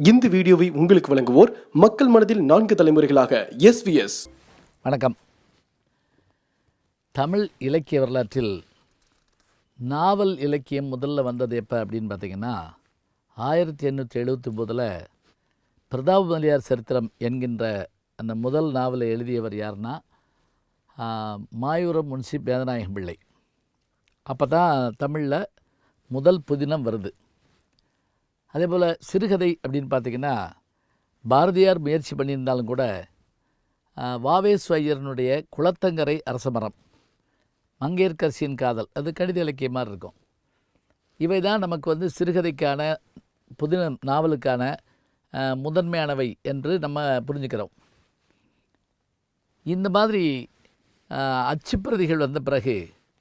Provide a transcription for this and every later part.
இந்த வீடியோவை உங்களுக்கு வழங்குவோர் மக்கள் மனதில் 4 தலைமுறைகளாக SVS. வணக்கம். தமிழ் இலக்கிய வரலாற்றில் நாவல் இலக்கியம் முதல்ல வந்தது எப்போ அப்படின்னு பார்த்தீங்கன்னா 1879 பிரதாபமல்லியார் சரித்திரம் என்கின்ற அந்த முதல் நாவலை எழுதியவர் யாருன்னா மாயூரம் முன்சி வேதநாயகம் பிள்ளை. அப்போ தான் தமிழில் முதல் புதினம் வருது. அதே போல் சிறுகதை அப்படின்னு பார்த்திங்கன்னா பாரதியார் முயற்சி பண்ணியிருந்தாலும் கூட வாவேசு ஐயரனுடைய குளத்தங்கரை அரசமரம், மங்கையர்க்கரசியின் காதல், அது கடித இலக்கியமாக இருக்கும். இவை தான் நமக்கு சிறுகதைக்கான புதின நாவலுக்கான முதன்மையானவை என்று நம்ம புரிஞ்சுக்கிறோம். இந்த மாதிரி அச்சுப்பிரதிகள் வந்த பிறகு,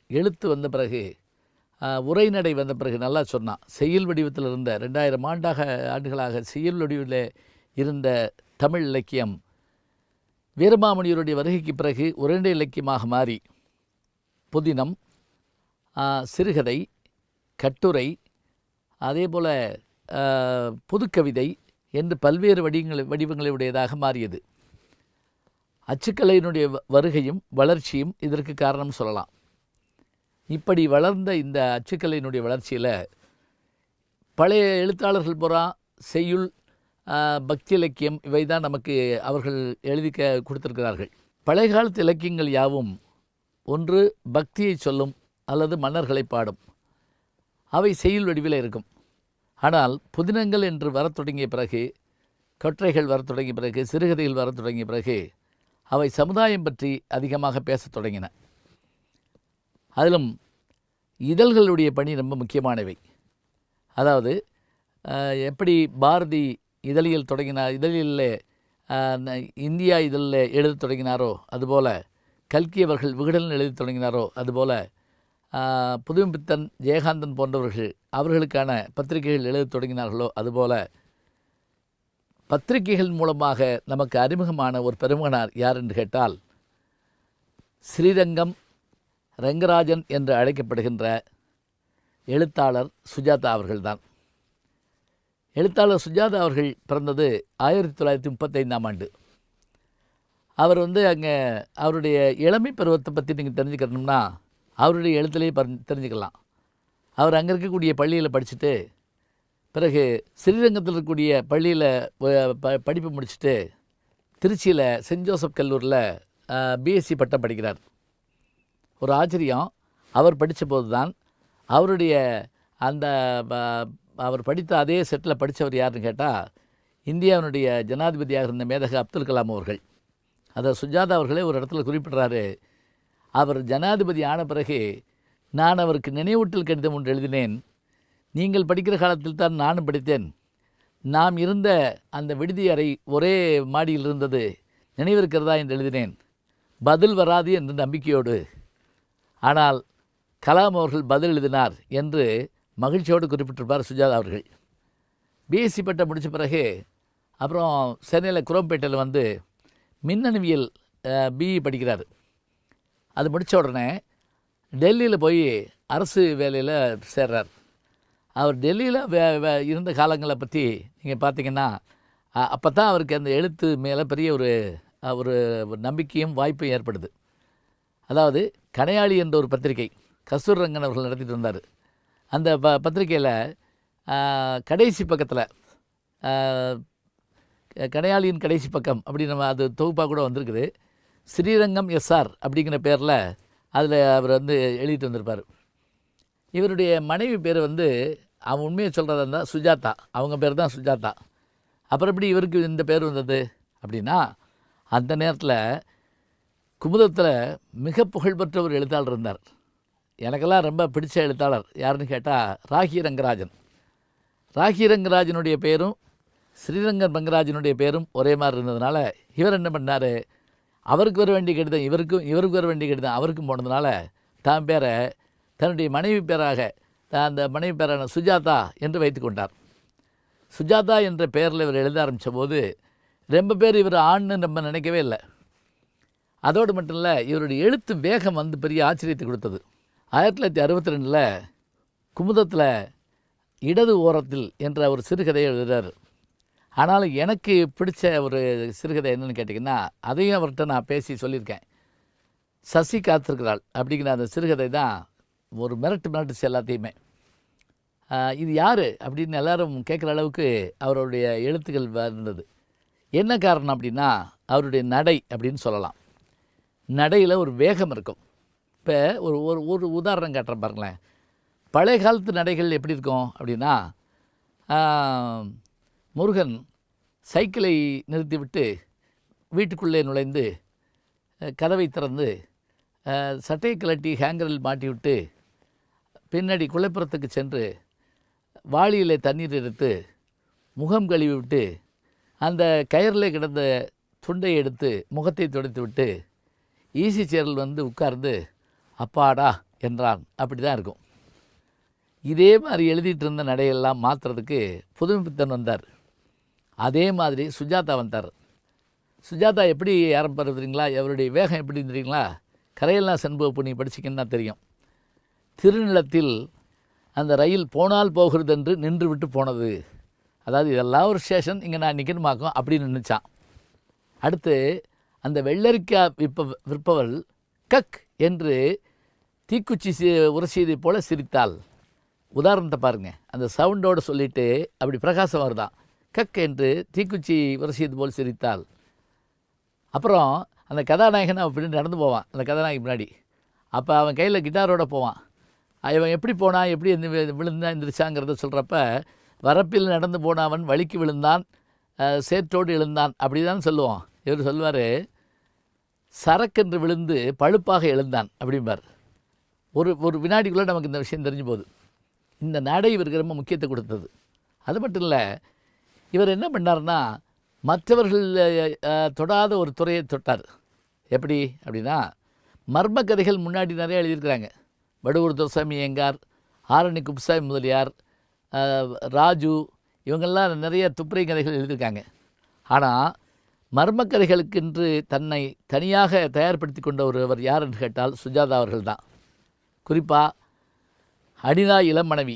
எழுத்து வந்த பிறகு, உரைநடை வந்த பிறகு நல்லா சொன்னான். செய்யுள் வடிவத்தில் இருந்த 2000 ஆண்டுகளாக செய்யுள் வடிவில் இருந்த தமிழ் இலக்கியம் வீரமாமுனிவருடைய வருகைக்கு பிறகு உரைநடை இலக்கியமாக மாறி புதினம், சிறுகதை, கட்டுரை, அதே போல் புதுக்கவிதை என்று பல்வேறு வடிவங்களை உடையதாக மாறியது. அச்சுக்கலையினுடைய வருகையும் வளர்ச்சியும் இதற்கு காரணம் சொல்லலாம். இப்படி வளர்ந்த இந்த அச்சுக்கலையினுடைய வளர்ச்சியில் பழைய எழுத்தாளர்கள் பூரா செய்யுள், பக்தி இலக்கியம் இவை தான் நமக்கு அவர்கள் எழுதி கொடுத்திருக்கிறார்கள். பழைய காலத்து இலக்கியங்கள் யாவும் ஒன்று பக்தியை சொல்லும் அல்லது மன்னர்களை பாடும். அவை செய்யுள் வடிவில் இருக்கும். ஆனால் புதினங்கள் என்று வரத் தொடங்கிய பிறகு, கட்டுரைகள் வரத் தொடங்கிய பிறகு, சிறுகதைகள் வரத் தொடங்கிய பிறகு அவை சமுதாயம் பற்றி அதிகமாக பேசத் தொடங்கின. அதிலும் இதழ்களுடைய பணி ரொம்ப முக்கியமானவை. அதாவது எப்படி பாரதி இதழியல் தொடங்கினார், இதழில் இந்தியா இதழில் எழுத தொடங்கினாரோ அதுபோல் கல்கி அவர்கள் விகடன் எழுதி தொடங்கினாரோ அதுபோல் புதுமைப்பித்தன், ஜெயகாந்தன் போன்றவர்கள் அவர்களுக்கான பத்திரிகைகள் எழுத தொடங்கினார்களோ அதுபோல் பத்திரிகைகள் மூலமாக நமக்கு அறிமுகமான ஒரு பெருமகனார் யார் என்று கேட்டால் ஸ்ரீரங்கம் ரங்கராஜன் என்று அழைக்கப்படுகின்ற எழுத்தாளர் சுஜாதா அவர்கள்தான். எழுத்தாளர் சுஜாதா அவர்கள் பிறந்தது 1935 ஆண்டு. அவர் அங்கே அவருடைய இளமை பருவத்தை பற்றி நீங்கள் தெரிஞ்சுக்கணும்னா அவருடைய எழுத்துலேயே தெரிஞ்சுக்கலாம். அவர் அங்கே இருக்கக்கூடிய பள்ளியில் படிச்சுட்டு பிறகு ஸ்ரீரங்கத்தில் இருக்கக்கூடிய பள்ளியில் படிப்பு முடிச்சுட்டு திருச்சியில் சென்ட் ஜோசப் கல்லூரியில் பிஎஸ்சி பட்டம் படிக்கிறார். ஒரு ஆச்சரியம், அவர் படித்த போது தான் அவருடைய அந்த அவர் படித்த அதே செட்டில் படித்தவர் யாருன்னு கேட்டால் இந்தியாவினுடைய ஜனாதிபதியாக இருந்த மேதக அப்துல் கலாம் அவர்கள். அதை சுஜாதா அவர்களே ஒரு இடத்துல குறிப்பிட்றாரு. அவர் ஜனாதிபதி ஆன பிறகு நான் அவருக்கு நினைவூட்டல் கடிதம் ஒன்று எழுதினேன். நீங்கள் படிக்கிற காலத்தில் தான் நானும் படித்தேன். நாம் இருந்த அந்த விடுதி அறை ஒரே மாடியில் இருந்தது, நினைவிருக்கிறதா என்று எழுதினேன். பதில் வராது என்ற நம்பிக்கையோடு. ஆனால் கலாம் அவர்கள் பதில் எழுதினார் என்று மகிழ்ச்சியோடு குறிப்பிட்டிருப்பார் சுஜாதா அவர்கள். பிஎஸ்சி பட்டம் முடித்த பிறகு அப்புறம் சென்னையில் குரோம்பேட்டையில் மின்னணுவியல் பிஇ படிக்கிறார். அது முடித்த உடனே டெல்லியில் போய் அரசு வேலையில் சேர்றார். அவர் டெல்லியில் இருந்த காலங்களை பற்றி நீங்கள் பார்த்தீங்கன்னா அப்போ தான் அவருக்கு அந்த எழுத்து மேலே பெரிய ஒரு நம்பிக்கையும் வாய்ப்பும் ஏற்படுது. அதாவது கணையாளி என்ற ஒரு பத்திரிகை கஸ்தூரங்கன் அவர்கள் நடத்திட்டு வந்தார். அந்த பத்திரிகையில் கடைசி பக்கத்தில் கணையாளியின் கடைசி பக்கம் அப்படி நம்ம அது தொகுப்பாக கூட வந்திருக்குது. ஸ்ரீரங்கம் எஸ்ஆர் அப்படிங்கிற பேரில் அதில் அவர் எழுதிட்டு வந்திருப்பார். இவருடைய மனைவி பேர் அவன் உண்மையை சொல்கிறதா இருந்தால் சுஜாதா, அவங்க பேர் தான் சுஜாதா. அப்புறம் எப்படி இவருக்கு இந்த பேர் வந்தது அப்படின்னா அந்த நேரத்தில் குமுதத்தில் மிக புகழ்பெற்ற ஒரு எழுத்தாளர் இருந்தார். எனக்கெல்லாம் ரொம்ப பிடிச்ச எழுத்தாளர் யாருன்னு கேட்டால் ராகி ரங்கராஜன். ராகி ரங்கராஜனுடைய பேரும் ஸ்ரீரங்கம் ரங்கராஜனுடைய பேரும் ஒரே மாதிரி இருந்ததுனால இவர் என்ன பண்ணார், அவருக்கு வர வேண்டிய கடிதம் இவருக்கு வர வேண்டிய கடிதம் அவருக்கும் போனதுனால தான் பேரை தன்னுடைய மனைவி பேராக அந்த மனைவி பேரான சுஜாதா என்று வைத்து கொண்டார். சுஜாதா என்ற பெயரில் இவர் எழுத ஆரம்பித்த போது ரொம்ப பேர் இவர் ஆண்னு நம்ம நினைக்கவே இல்லை. அதோடு மட்டும் இல்லை, இவருடைய எழுத்து வேகம் பெரிய ஆச்சரியத்தை கொடுத்தது. 1962 குமுதத்தில் இடது ஓரத்தில் என்ற ஒரு சிறுகதையை எழுதுகிறார். ஆனாலும் எனக்கு பிடிச்ச ஒரு சிறுகதை என்னென்னு கேட்டிங்கன்னா, அதையும் அவர்கிட்ட நான் பேசி சொல்லியிருக்கேன். சசி காத்திருக்கிறாள் அப்படிங்கிற அந்த சிறுகதை தான் ஒரு மிரட்டுச்சு எல்லாத்தையுமே. இது யார் அப்படின்னு எல்லாரும் கேட்குற அளவுக்கு அவருடைய எழுத்துக்கள் இருந்தது. என்ன காரணம் அப்படின்னா, அவருடைய நடை அப்படின்னு சொல்லலாம். நடையில் ஒரு வேகம் இருக்கும். இப்போ ஒரு ஒரு ஒரு உதாரணம் காட்டுறேன் பாருங்களேன். பழைய காலத்து நடைகள் எப்படி இருக்கும் அப்படின்னா, முருகன் சைக்கிளை நிறுத்திவிட்டு வீட்டுக்குள்ளே நுழைந்து கதவை திறந்து சட்டையை கழட்டி ஹேங்கரில் மாட்டிவிட்டு பின்னாடி குளைப்புறத்துக்கு சென்று வாளியிலே தண்ணீர் எடுத்து முகம் கழுவி விட்டு அந்த கயரில் கிடந்த துண்டை எடுத்து முகத்தை துடைத்து விட்டு ஈசி சேரில் வந்து உட்கார்ந்து அப்பாடா என்றான். அப்படி தான் இருக்கும். இதே மாதிரி எழுதிட்டு இருந்த நடையெல்லாம் மாற்றுறதுக்கு புதுமைப்பித்தன் வந்தார். அதே மாதிரி சுஜாதா வந்தார். சுஜாதா எப்படி ஆரம்பிக்கிறீங்களா, அவருடைய வேகம் எப்படி தெரியுங்களா? கரையெல்லாம் செண்பகப்பூ நீ படிச்சிங்கன்னா தெரியும். திருநிலத்தில் அந்த ரயில் போனால் போகிறது என்று நின்று விட்டு போனது. அதாவது இதெல்லாம் ஒரு ஸ்டேஷன், இங்கே நான் நிற்கணுமாக்கும் அப்படின்னு நினச்சான். அடுத்து அந்த வெள்ளரிக்காய் விற்பவள் கக் என்று தீக்குச்சி உரசியதை போல சிரித்தாள். உதாரணத்தை பாருங்கள். அந்த சவுண்டோடு சொல்லிவிட்டு அப்படி பிரகாசம் வருதான். கக் என்று தீக்குச்சி உரசியது போல் சிரித்தாள். அப்புறம் அந்த கதாநாயகன் அவன் பின்னாடி நடந்து போவான். அந்த கதாநாயகன் முன்னாடி அப்போ அவன் கையில் கிட்டாரோடு போவான். அவன் எப்படி போனான், எப்படி விழுந்தான் எந்திரிச்சாங்கிறத சொல்கிறப்ப, வரப்பில் நடந்து போனவன் வலிக்கு விழுந்தான், சேற்றோடு எழுந்தான் அப்படி தான் சொல்லுவான். இவர் சொல்லுவார், சரக்கென்று விழுந்து பழுப்பாக எழுந்தான் அப்படிம்பார். ஒரு ஒரு வினாடிக்குள்ளே நமக்கு இந்த விஷயம் தெரிஞ்சு போகுது. இந்த நடை இவருக்கு ரொம்ப முக்கியத்தை கொடுத்தது. அது மட்டும் இல்லை, இவர் என்ன பண்ணார்னா, மற்றவர்கள் தொடாத ஒரு துறையை தொட்டார். எப்படி அப்படின்னா, மர்ம கதைகள் முன்னாடி நிறைய எழுதியிருக்கிறாங்க. வடுவூர் துரைசாமி ஐயங்கார், ஆரணி குப்புசாமி முதலியார், ராஜு, இவங்கெல்லாம் நிறைய துப்புரை கதைகள் எழுதியிருக்காங்க. ஆனால் மர்மக்கதைகளுக்கென்று தன்னை தனியாக தயார்படுத்தி கொண்ட ஒருவர் யார் என்று கேட்டால் சுஜாதா அவர்கள் தான். குறிப்பாக அனிதா இளம் மனைவி.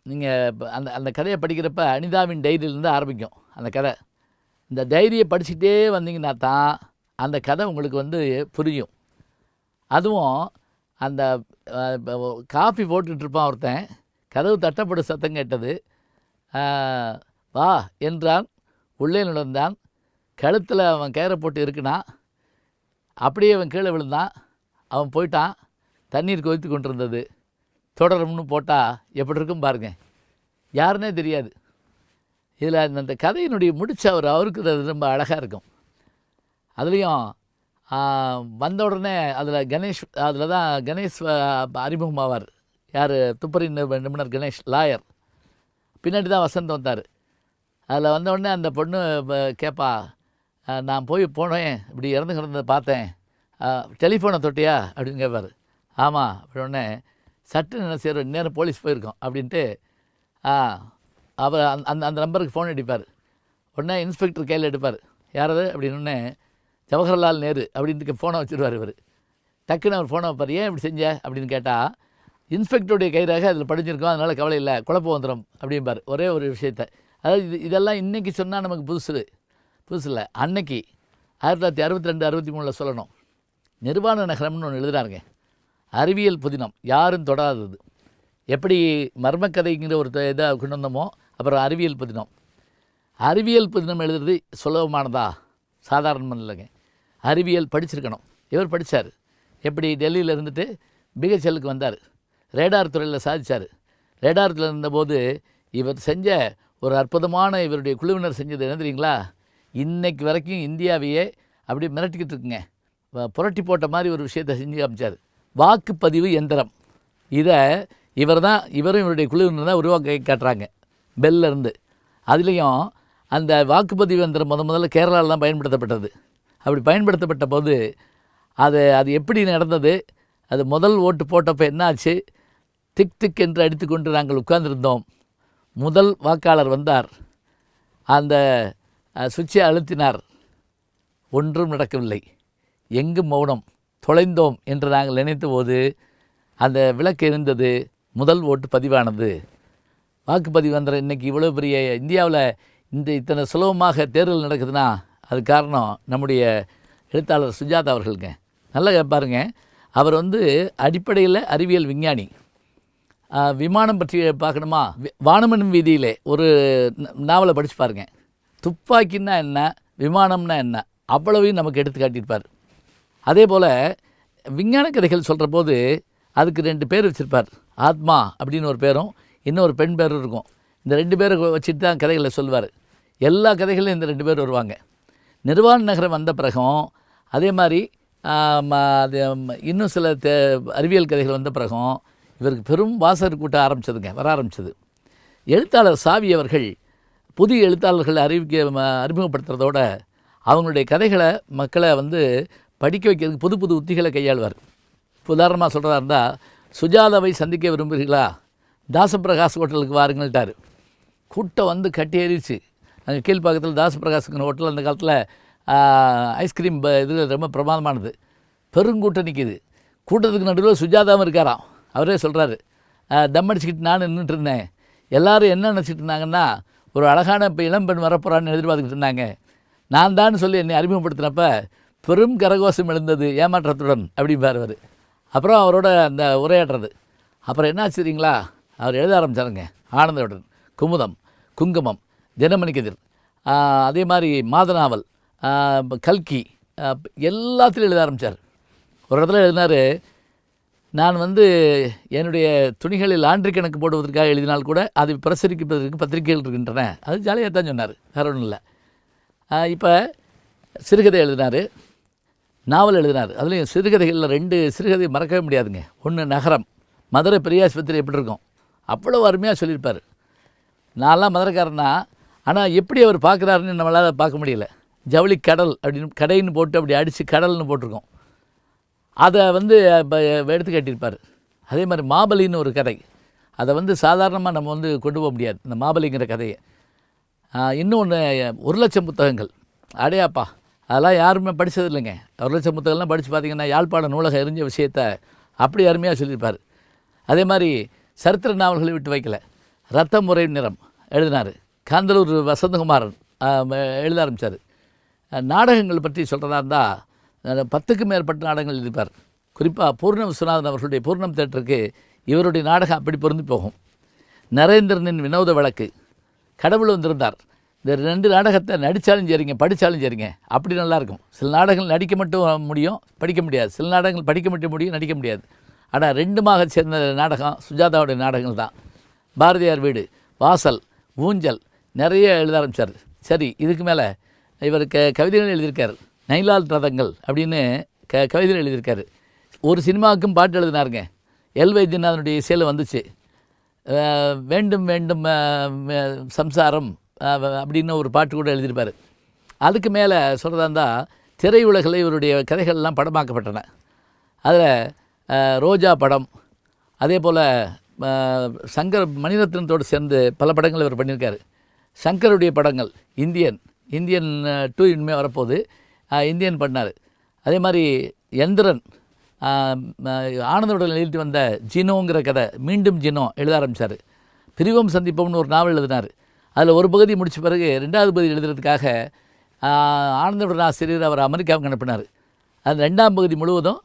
நீங்கள் அந்த அந்த கதையை படிக்கிறப்ப அனிதாவின் டைரியிலேருந்து ஆரம்பிக்கும் அந்த கதை. இந்த டைரியை படிச்சுட்டே வந்தீங்கன்னா தான் அந்த கதை உங்களுக்கு வந்து புரியும். அதுவும் அந்த காஃபி போட்டுட்ருப்பான் ஒருத்தன், கதவு தட்டப்படும் சத்தம் கேட்டது. வா என்றான், உள்ளே நுழைந்தான். கழுத்தில் அவன் கயிறை போட்டு இருக்குனா, அப்படியே அவன் கீழே விழுந்தான். அவன் போயிட்டான். தண்ணீர் கொதித்து கொண்டிருந்தது. தொடரும்னு போட்டால் எப்படி இருக்கும் பாருங்கள். யாருன்னே தெரியாது. இதில் அந்த கதையினுடைய முடிச்சு அவருக்கு ரொம்ப அழகாக இருக்கும். அதுலேயும் வந்த உடனே அதில் கணேஷ், அதில் தான் கணேஷ் அறிமுகமாவார். யார்? துப்பறி நிபுணர் கணேஷ், லாயர். பின்னாடி தான் வசந்த் வந்தார். அதில் வந்த உடனே அந்த பொண்ணு கேட்பா, நான் போனேன், இப்படி இறந்து கிடந்ததை பார்த்தேன், டெலிஃபோனை தொட்டியா அப்படின்னு கேட்பார். ஆமாம் அப்படின்னே, சட்டு என்ன செய்கிற நேரம் போலீஸ் போயிருக்கோம் அப்படின்ட்டு அவர் அந்த அந்த நம்பருக்கு ஃபோன் அடிப்பார். உடனே இன்ஸ்பெக்டர் கையில் எடுப்பார். யாரது அப்படின்னு, ஜவஹர்லால் நேரு அப்படின்ட்டு ஃபோனை வச்சுருவார் இவர். டக்குன்னு அவர் ஃபோனை வைப்பார். ஏன் இப்படி செஞ்ச அப்படின்னு கேட்டால், இன்ஸ்பெக்டருடைய கைராக அதில் படிஞ்சிருக்கோம், அதனால் கவலை இல்லை, குழப்பம் வந்துடும் அப்படிம்பார். ஒரே ஒரு விஷயத்தை. அதாவது இதெல்லாம் இன்றைக்கி சொன்னால் நமக்கு புதுசு இல்லை. அன்னைக்கு 1962 63 சொல்லணும். நிர்வாண நகரம்னு ஒன்று எழுதுறாருங்க. அறிவியல் புதினம், யாரும் தொடாதது. எப்படி மர்மக்கதைங்கிற ஒரு இதை கொண்டு வந்தோமோ, அப்புறம் அறிவியல் புதினம். அறிவியல் புதினம் எழுதுறது சுலபமானதா? சாதாரணமாக இல்லைங்க. அறிவியல் படிச்சிருக்கணும். இவர் படித்தார். எப்படி டெல்லியில் இருந்துட்டு பிஹெச்எல்லுக்கு வந்தார். ரேடார் துறையில் சாதித்தார். ரேடாரத்தில் இருந்தபோது இவர் செஞ்ச ஒரு அற்புதமான, இவருடைய குழுவினர் செஞ்சது என்ன தெரியுங்களா? இன்றைக்கு வரைக்கும் இந்தியாவையே அப்படி மிரட்டிக்கிட்டு இருக்குங்க. புரட்டி போட்ட மாதிரி ஒரு விஷயத்தை செஞ்சு காமிச்சார். வாக்குப்பதிவு எந்திரம். இதை இவரும் இவருடைய குழுவினர் தான் உருவாக்கி காட்டுறாங்க பெல்லிருந்து. அதுலேயும் அந்த வாக்குப்பதிவு எந்திரம் முதல்ல கேரளாவில் தான் பயன்படுத்தப்பட்டது. அப்படி பயன்படுத்தப்பட்ட போது அது எப்படி நடந்தது, அது முதல் ஓட்டு போட்டப்போ என்னாச்சு, திக் திக் என்று அடித்துக்கொண்டு நாங்கள் உட்கார்ந்திருந்தோம். முதல் வாக்காளர் வந்தார், அந்த சுவிட்சை அழுத்தினார், ஒன்றும் நடக்கவில்லை, எங்கும் மௌனம், தொலைந்தோம் என்று நாங்கள் நினைத்த போது அந்த விளக்கு எரிந்தது, முதல் ஓட்டு பதிவானது. வாக்குப்பதிவு எந்திரம் இன்றைக்கி இவ்வளோ பெரிய இந்தியாவில் இத்தனை சுலபமாக தேர்தல் நடக்குதுன்னா அது காரணம் நம்முடைய எழுத்தாளர் சுஜாதா அவர்களுங்க. நல்லா பாருங்க, அவர் வந்து அடிப்படையில் அறிவியல் விஞ்ஞானி. விமானம் பற்றி பார்க்கணுமா, வானமன் வீதியிலே ஒரு நாவலை படித்து பாருங்க. துப்பாக்கின்னா என்ன, விமானம்னா என்ன, அவ்வளவையும் நமக்கு எடுத்து காட்டியிருப்பார். அதே போல் விஞ்ஞான கதைகள் சொல்கிற போது அதுக்கு 2 பேர் வச்சுருப்பார். ஆத்மா அப்படின்னு ஒரு பேரும் இன்னொரு பெண் பேரும் இருக்கும். இந்த 2 பேரை வச்சுட்டு தான் கதைகளை சொல்லுவார். எல்லா கதைகளிலும் இந்த 2 பேர் வருவாங்க. நிர்வாண நகரம் வந்த பிறகும் அதே மாதிரி அது இன்னும் சில அறிவியல் கதைகள் வந்த பிறகும் இவருக்கு பெரும் வாசகர் கூட்டம் வர ஆரம்பிச்சது. எழுத்தாளர் சாவி அவர்கள் புதிய எழுத்தாளர்கள் அறிமுகப்படுத்துறதோட அவங்களுடைய கதைகளை மக்களை வந்து படிக்க வைக்கிறதுக்கு புது புது உத்திகளை கையாள்வார். உதாரணமாக சொல்கிறதா இருந்தால், சுஜாதாவை சந்திக்க விரும்புகிறீர்களா, தாசப்பிரகாஷ் ஹோட்டலுக்கு வாருங்கள்ட்டார். கூட்டம் வந்து கட்டி ஏறிச்சு. அங்கே கீழ்ப்பாக்கத்தில் தாசப்பிரகாஷுக்கு ஹோட்டல் அந்த காலத்தில் ஐஸ்கிரீம் இது ரொம்ப பிரமாதமானது. பெருங்கூட்டம் நிற்கிது. கூட்டத்துக்கு நடுவில் சுஜாதாவும் இருக்காராம். அவரே சொல்கிறாரு, தம் அடிச்சுக்கிட்டு நான் நின்றுட்டு இருந்தேன். எல்லோரும் என்ன நினச்சிட்டு இருந்தாங்கன்னா, ஒரு அழகான இப்போ இளம்பெண் வரப்போகிறான்னு எதிர்பார்த்துக்கிட்டு இருந்தாங்க. நான் தான் சொல்லி என்னை அறிமுகப்படுத்தினப்ப பெரும் கரகோஷம் எழுந்தது ஏமாற்றத்துடன் அப்படிம்பார் அவர். அப்புறம் அவரோட அந்த உரையாடுறது. அப்புறம் என்ன ஆச்சுறீங்களா, அவர் எழுத ஆரம்பித்தாருங்க. ஆனந்தவுடன், குமுதம், குங்குமம், தினமணி கதிர், அதே மாதிரி மாதநாவல், கல்கி, எல்லாத்துலையும் எழுத ஆரம்பித்தார். ஒரு இடத்துல எழுதினார், நான் வந்து என்னுடைய துணிகளில் லாண்ட்ரி கணக்கு போடுவதற்காக எழுதினால் கூட அதை பிரசுரிப்பதற்கு பத்திரிகைகள் இருக்கின்றன. அது ஜாலியாக தான் சொன்னார், வேறு ஒன்றும் இல்லை. இப்போ சிறுகதை எழுதினார், நாவல் எழுதினார். அதுலேயும் சிறுகதைகளில் 2 சிறுகதை மறக்கவே முடியாதுங்க. ஒன்று நகரம், மதுரை பெரியாஸ்பத்திரி எப்படி இருக்கும், அவ்வளோ அருமையாக சொல்லியிருப்பார். நான்லாம் மதுரைக்காரன்னா, ஆனால் எப்படி அவர் பார்க்குறாருன்னு நம்மளால் பார்க்க முடியல. ஜவுளி கடல் அப்படின்னு கடைன்னு போட்டு அப்படி அடித்து கடல்னு போட்டிருக்கோம். அதை வந்து எடுத்து காட்டியிருப்பார். அதே மாதிரி மாபலின்னு ஒரு கதை, அதை வந்து சாதாரணமாக நம்ம வந்து கொண்டு போக முடியாது, இந்த மாபலிங்கிற கதையை. இன்னொன்று 1,00,000 புத்தகங்கள். அடையாப்பா, அதெல்லாம் யாருமே படித்தது இல்லைங்க. 1,00,000 புத்தகம்லாம் படித்து பார்த்திங்கன்னா யாழ்ப்பாண நூலகம் எரிஞ்ச விஷயத்தை அப்படி அருமையாக சொல்லியிருப்பார். அதே மாதிரி சரித்திர நாவல்களை விட்டு வைக்கல. ரத்தம் முறை நிறம் எழுதினார். காந்தலூர் வசந்தகுமாரன் எழுத ஆரம்பித்தார். நாடகங்கள் பற்றி சொல்கிறதா இருந்தால் 10க்கும் மேற்பட்ட நாடகங்கள் எழுதிப்பார். குறிப்பாக பூர்ணம் விஸ்வநாதன் அவர்களுடைய பூர்ணம் தேட்டருக்கு இவருடைய நாடகம் அப்படி பொருந்தி போகும். நரேந்திரனின் வினோத வழக்கு, கடவுள் வந்திருந்தார், இந்த 2 நாடகத்தை நடித்தாலும் சரிங்க, படித்தாலும் சரிங்க, அப்படி நல்லாயிருக்கும். சில நாடகங்கள் நடிக்க மட்டும் முடியும், படிக்க முடியாது. சில நாடகங்கள் படிக்க மட்டும் முடியும், நடிக்க முடியாது. ஆனால் 2மாக சேர்ந்த நாடகம் சுஜாதாவுடைய நாடகங்கள் தான். பாரதியார் வீடு, வாசல், ஊஞ்சல், நிறைய எழுத ஆரம்பித்தார். சரி, இதுக்கு மேலே இவர் கவிதைகள் எழுதியிருக்கார். நைலால் ரதங்கள் அப்படின்னு கவிதைகள் எழுதியிருக்காரு. ஒரு சினிமாவுக்கும் பாட்டு எழுதினாருங்க. எல் வைத்தியநாதனுடைய இசையில் வந்துச்சு. வேண்டும் வேண்டும் சம்சாரம் அப்படின்னு ஒரு பாட்டு கூட எழுதியிருப்பார். அதுக்கு மேலே சொல்கிறதா இருந்தால், திரையுலகில் இவருடைய கதைகள்லாம் படமாக்கப்பட்டன. அதில் ரோஜா படம், அதே போல் சங்கர் மணிரத்னத்தோடு சேர்ந்து பல படங்கள் இவர் பண்ணியிருக்காரு. சங்கருடைய படங்கள், இந்தியன் 2 இனிமேல் வரப்போகுது, இந்தியன் பண்ணார். அதே மாதிரி எந்திரன், ஆனந்தவுடன் எழுதிட்டு வந்த ஜினோங்கிற கதை, மீண்டும் ஜினோ எழுத ஆரம்பித்தார். பிரிவும் சந்திப்போம்னு ஒரு நாவல் எழுதினார். அதில் ஒரு பகுதி முடித்த பிறகு 2வது பகுதி எழுதுறதுக்காக ஆனந்தவுடன் ஆசிரியர் அவர் அமெரிக்காவுக்கு அனுப்பினார். அது 2ஆம் பகுதி முழுவதும்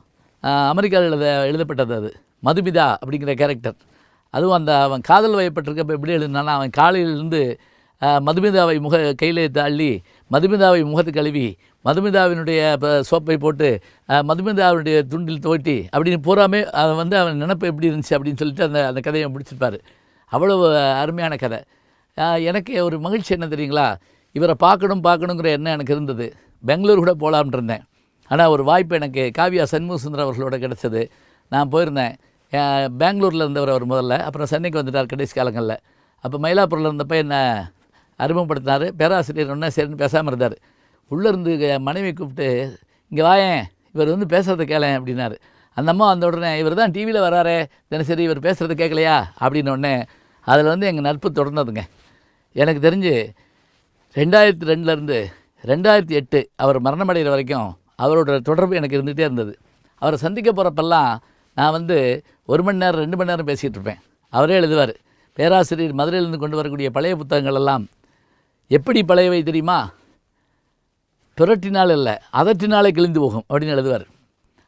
அமெரிக்காவில் எழுதப்பட்டது. அது மதுமிதா அப்படிங்கிற கேரக்டர். அதுவும் அவன் காதல் வயப்பட்டிருக்கப்போ எப்படி எழுதினான்னா, அவன் காலையிலிருந்து மதுமிதாவை கையில் தள்ளி மதுமிதாவை முகத்து கழுவி மதுமிதாவினுடைய சோப்பை போட்டு மதுமிதாவுடைய துண்டில் துவட்டி அப்படின்னு பூராமே வந்து அவன் நினப்பு எப்படி இருந்துச்சு அப்படின்னு சொல்லிட்டு அந்த கதையை முடிச்சிருப்பார். அவ்வளவு அருமையான கதை. எனக்கு ஒரு மகிழ்ச்சி என்ன தெரியுங்களா, இவரை பார்க்கணுங்கிற எண்ணம் எனக்கு இருந்தது. பெங்களூர் கூட போகலாம்னு இருந்தேன். ஆனால் ஒரு வாய்ப்பு எனக்கு காவியா சண்முகசுந்தரம் அவர்களோட கிடச்சது. நான் போயிருந்தேன். பெங்களூரில் இருந்தவர் அவர் முதல்ல, அப்புறம் சென்னைக்கு வந்துட்டார் கடைசி காலங்களில். அப்போ மயிலாப்பூரில் இருந்தப்போ என்னை அறிமுகப்படுத்தினார். பேராசிரியர் ஒன்றா சரின்னு பேசாமல் இருந்தார். உள்ளேருந்து மனைவி கூப்பிட்டு, இங்கே வாயேன், இவர் வந்து பேசுகிறத கேளேன் அப்படின்னாரு. அந்த அம்மா வந்த உடனே, இவர் தான் டிவியில் வராரே தினசரி, இவர் பேசுகிறத கேட்கலையா அப்படின்னு உடனே அதில் வந்து எங்கள் நட்பு தொடர்ந்ததுங்க. எனக்கு தெரிஞ்சு 2002லேருந்து 2008 அவர் மரணமடைகிற வரைக்கும் அவரோட தொடர்பு எனக்கு இருந்துகிட்டே இருந்தது. அவரை சந்திக்க போகிறப்பெல்லாம் நான் வந்து 1 மணி நேரம் 2 மணி நேரம் பேசிகிட்டு இருப்பேன். அவரே எழுதுவார். பேராசிரியர் மதுரையிலேருந்து கொண்டு வரக்கூடிய பழைய புத்தகங்கள் எல்லாம் எப்படி பழையவை தெரியுமா? புரட்டினால் இல்லை, அதற்றினாலே கிழிந்து போகும் அப்படின்னு எழுதுவார்.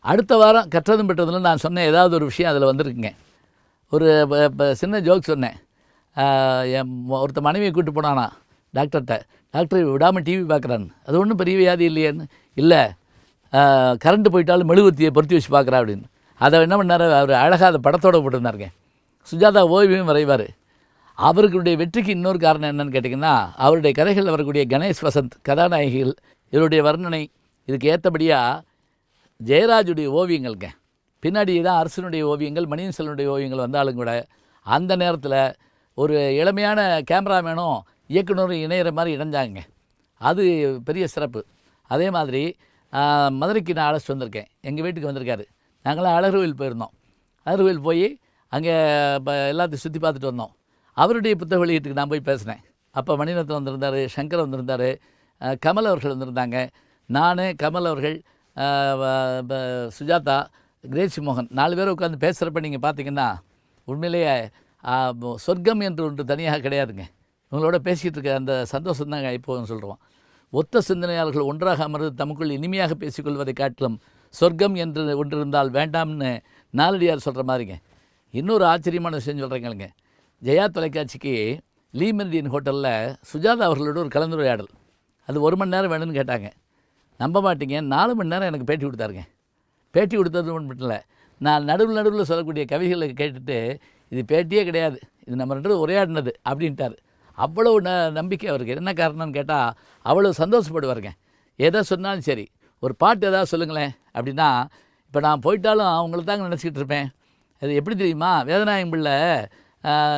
அடுத்த வாரம் கற்றதும் பெற்றதில் நான் சொன்ன ஏதாவது ஒரு விஷயம் அதில் வந்திருக்குங்க. ஒரு சின்ன ஜோக் சொன்னேன். ஒருத்த மனைவியை கூப்பிட்டு போனானா டாக்டர்கிட்ட. டாக்டர் விடாமல் டிவி பார்க்குறான்னு. அது ஒன்றும் பெரிய வியாதி இல்லையேன்னு. இல்லை, கரண்ட்டு போயிட்டாலும் மெழுகுவர்த்தியை பொருத்தி வச்சு பார்க்குறா அப்படின்னு. அதை என்ன பண்ணார், அவர் அழகாக அதை படத்தோடு போட்டிருந்தாருங்க. சுஜாதா ஓவியம் வரைவார். அவர்களுடைய வெற்றிக்கு இன்னொரு காரணம் என்னன்னு கேட்டிங்கன்னா, அவருடைய கதைகளில் வரக்கூடிய கணேஷ் வசந்த் கதாநாயகிகள் இவருடைய வர்ணனை இதுக்கு ஏற்றபடியாக ஜெயராஜுடைய ஓவியங்கள்ங்க. பின்னாடி தான் அரசனுடைய ஓவியங்கள், மணியன் செல்வனுடைய ஓவியங்கள் வந்தாலும் கூட அந்த நேரத்தில் ஒரு இளமையான கேமராமேனும் இயக்குனரும் இணையிற மாதிரி இணைஞ்சாங்க. அது பெரிய சிறப்பு. அதே மாதிரி மதுரைக்கு நான் அழைச்சிட்டு வந்திருக்கேன். எங்கள் வீட்டுக்கு வந்திருக்காரு. நாங்களாம் அழகர்கோவில் போயிருந்தோம். அழகர்கோவில் போய் அங்கே எல்லாத்தையும் சுற்றி பார்த்துட்டு வந்தோம். அவருடைய புத்தக வெளியீட்டுக்கு நான் போய் பேசினேன். அப்போ மணிரத்னம் வந்திருந்தார், சங்கர் வந்திருந்தார், கமல் அவர்கள் வந்திருந்தாங்க. நான், கமல் அவர்கள், சுஜாதா, கிரேசி மோகன் 4 பேர் உட்காந்து பேசுகிறப்ப நீங்கள் பார்த்தீங்கன்னா உண்மையிலேயே சொர்க்கம் என்று ஒன்று தனியாக கிடையாதுங்க. இவங்களோட பேசிகிட்டு இருக்க அந்த சந்தோஷம் தாங்க இப்போன்னு சொல்கிறோம். ஒத்த சிந்தனையாளர்கள் ஒன்றாக அமர்ந்து தமக்குள் இனிமையாக பேசிக்கொள்வதை காட்டிலும் சொர்க்கம் என்று ஒன்று இருந்தால் வேண்டாம்னு நாலடியார் சொல்கிற மாதிரிங்க. இன்னொரு ஆச்சரியமான விஷயம் சொல்கிறேங்களுங்க. ஜெயா தொலைக்காட்சிக்கு லீ மெரிடியன் ஹோட்டலில் சுஜாதா அவர்களோட ஒரு கலந்துரையாடல். அது 1 மணி நேரம் வேணும்னு கேட்டாங்க. நம்ப மாட்டீங்க, 4 மணி நேரம் எனக்கு பேட்டி கொடுத்தாருங்க. பேட்டி கொடுத்தது மட்டும் இல்லை, நான் நடுவில் சொல்லக்கூடிய கவிகளை கேட்டுட்டு இது பேட்டியே கிடையாது, இது நம்ம 2 உரையாடினது அப்படின்ட்டார். அவ்வளோ நம்பிக்கை அவருக்கு. என்ன காரணம்னு கேட்டால் அவ்வளோ சந்தோஷப்படுவாருங்க. எதை சொன்னாலும் சரி, ஒரு பாட்டு எதாவது சொல்லுங்களேன் அப்படின்னா, இப்போ நான் போயிட்டாலும் அவங்கள தாங்க நினச்சிக்கிட்டு இருப்பேன். அது எப்படி தெரியுமா, வேதநாயகம் பிள்ளை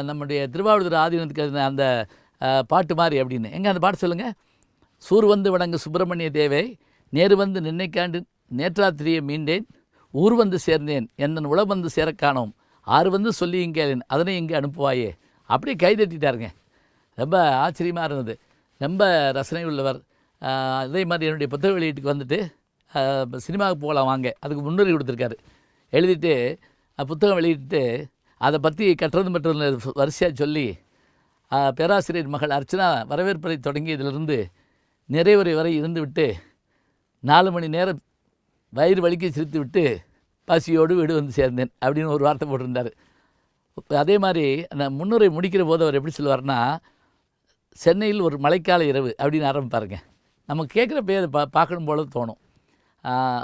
நம்முடைய திருவாவூர் ஆதீனத்துக்கு அந்த பாட்டு மாதிரி அப்படின்னு. எங்கே அந்த பாட்டு சொல்லுங்கள். சூர் வந்து வணங்கு சுப்பிரமணிய தேவை, நேரு வந்து நின்னைக்காண்டு நேற்றாத்திரியை மீண்டேன், ஊர் வந்து சேர்ந்தேன், என்னன் உள வந்து சேரக்கானோம், 6 வந்து சொல்லி இங்கேன் அதனை இங்கே அனுப்புவாயே. அப்படியே கைதட்டிட்டாருங்க. ரொம்ப ஆச்சரியமாக இருந்தது. ரொம்ப ரசனை உள்ளவர். அதே மாதிரி என்னுடைய புத்தக வெளியீட்டுக்கு வந்துட்டு சினிமாவுக்கு போகலாம் வாங்க, அதுக்கு முன்னுரை கொடுத்துருக்காரு. எழுதிட்டு புத்தகம் வெளியிட்டு அதை பற்றி கற்றதும் பெற்றது வரிசையாக சொல்லி பேராசிரியர் மகள் அர்ச்சனா வரவேற்பதை தொடங்கி இதிலிருந்து நிறைவுரை வரை இருந்து விட்டு 4 மணி நேரம் வயிறு வலிக்க சிரித்து விட்டு பசியோடு வீடு வந்து சேர்ந்தேன் அப்படின்னு ஒரு வார்த்தை போட்டிருந்தார். அதே மாதிரி அந்த முன்னுரை முடிக்கிற போது அவர் எப்படி சொல்லுவார்னா, சென்னையில் ஒரு மழைக்கால இரவு அப்படின்னு ஆரம்பிப்பாருங்க. நம்ம கேட்குறப்பே அதை பார்க்கணும் போல தோணும்.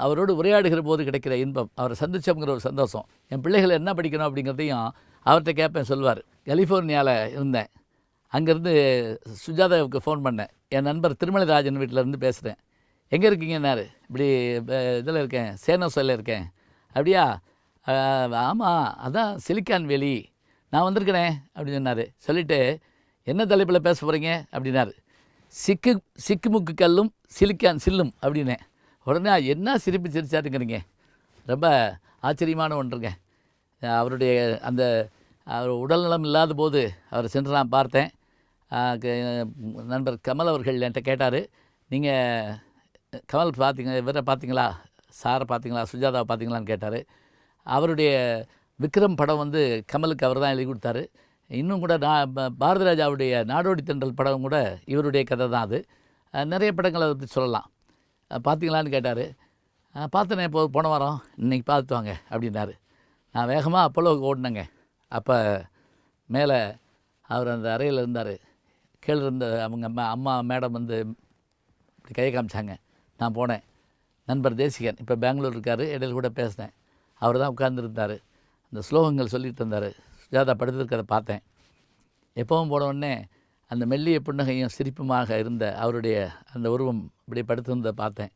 அவரோடு உரையாடுகிற போது கிடைக்கிற இன்பம், அவரை சந்திச்சோங்கிற ஒரு சந்தோஷம். என் பிள்ளைகள் என்ன படிக்கணும் அப்படிங்கிறதையும் அவர்கிட்ட கேட்பேன், சொல்லுவார். கலிஃபோர்னியாவில் இருந்தேன். அங்கேருந்து சுஜாதாவுக்கு ஃபோன் பண்ணேன். என் நண்பர் திருமலைராஜன் வீட்டிலேருந்து பேசுகிறேன். எங்கே இருக்கீங்கன்னாரு. இப்படி இதில் இருக்கேன், சேனோஸில் இருக்கேன். அப்படியா, ஆமாம் அதான் சிலிக்கான் வேலி, நான் வந்திருக்கிறேனே அப்படின்னு சொன்னார். சொல்லிவிட்டு என்ன தலைப்பில் பேச போகிறீங்க அப்படின்னாரு. சிக்குமுக்கு கல்லும் சிலிக்கான் சில்லும் அப்படின்னேன். உடனே என்ன சிரிப்பு சிரிச்சாருங்கிறீங்க. ரொம்ப ஆச்சரியமான ஒன்றுங்க. அவருடைய அந்த அவர் உடல்நலம் இல்லாத போது அவரை சென்று நான் பார்த்தேன். நண்பர் கமல் அவர்கள் என்கிட்ட கேட்டார், நீங்கள் கமல் இவரை பார்த்தீங்களா, சாரை பார்த்தீங்களா, சுஜாதாவை பார்த்தீங்களான்னு கேட்டார். அவருடைய விக்ரம் படம் வந்து கமலுக்கு அவர் தான் எழுதி கொடுத்தாரு. இன்னும் கூட பாரதி ராஜாவுடைய நாடோடி தென்றல் படம் கூட இவருடைய கதை தான். அது நிறைய படங்களை பற்றி சொல்லலாம். பார்த்தீங்களான்னு கேட்டார். பார்த்தனே போன வாரம், இன்றைக்கி பார்த்துட்டு வாங்க அப்படின்னாரு. நான் வேகமாக அப்போலோவுக்கு ஓடினேங்க. அப்போ மேலே அவர் அந்த அறையில் இருந்தார். கீழே இருந்த அவங்க அம்மா மேடம் வந்து இப்படி கையை காமிச்சாங்க. நான் போனேன். நண்பர் தேசிகன் இப்போ பெங்களூர் இருக்கார், இடையில் கூட பேசினேன். அவர் தான் உட்கார்ந்துருந்தார். அந்த ஸ்லோகங்கள் சொல்லிட்டு இருந்தார். சுஜாதா படுத்திருக்கிறத பார்த்தேன். எப்பவும் போன உடனே அந்த மெல்லிய புன்னகையும் சிரிப்புமாக இருந்த அவருடைய அந்த உருவம் இப்படி படுத்திருந்ததை பார்த்தேன்.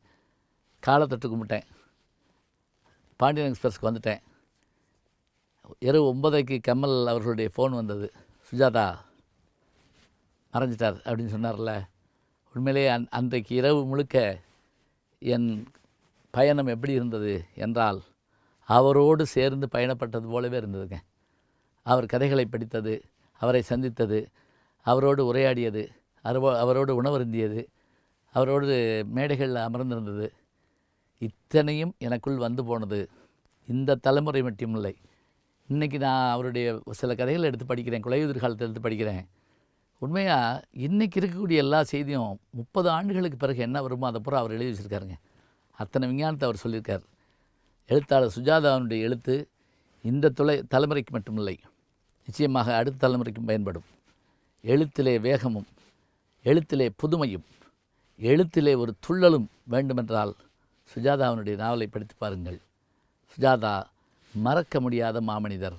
காலை தொட்டு கும்பிட்டேன். பாண்டியன் எக்ஸ்பிரஸ்க்கு வந்துட்டேன். இரவு 9:30 கமல் அவர்களுடைய ஃபோன் வந்தது. சுஜாதா மறைஞ்சிட்டார் அப்படின்னு சொன்னார்ல. உண்மையிலேயே அன்றைக்கு இரவு முழுக்க என் பயணம் எப்படி இருந்தது என்றால், அவரோடு சேர்ந்து பயணப்பட்டது போலவே இருந்ததுங்க. அவர் கதைகளை படித்தது, அவரை சந்தித்தது, அவரோடு உரையாடியது, அவரோடு உணவருந்தியது, அவரோடு மேடைகளில் அமர்ந்திருந்தது, இத்தனையும் எனக்குள் வந்து போனது. இந்த தலைமுறை மட்டுமில்லை. இன்றைக்கி நான் அவருடைய சில கதைகளை எடுத்து படிக்கிறேன், கொலையுதிர் காலத்தை எடுத்து படிக்கிறேன். உண்மையாக இன்றைக்கி இருக்கக்கூடிய எல்லா செய்தியும் 30 ஆண்டுகளுக்கு பிறகு என்ன வருமோ அதை பூரா அவர் எழுதி வச்சுருக்காருங்க. அத்தனை விஞ்ஞானத்தை அவர் சொல்லியிருக்கார். எழுத்தாளர் சுஜாதாவினுடைய எழுத்து இந்த தலைமுறைக்கு மட்டுமில்லை, நிச்சயமாக அடுத்த தலைமுறைக்கும் பயன்படும். எழுத்திலே வேகமும், எழுத்திலே புதுமையும், எழுத்திலே ஒரு துள்ளலும் வேண்டுமென்றால் சுஜாதாவினுடைய நாவலை படித்து பாருங்கள். சுஜாதா மறக்க முடியாத மாமனிதர்.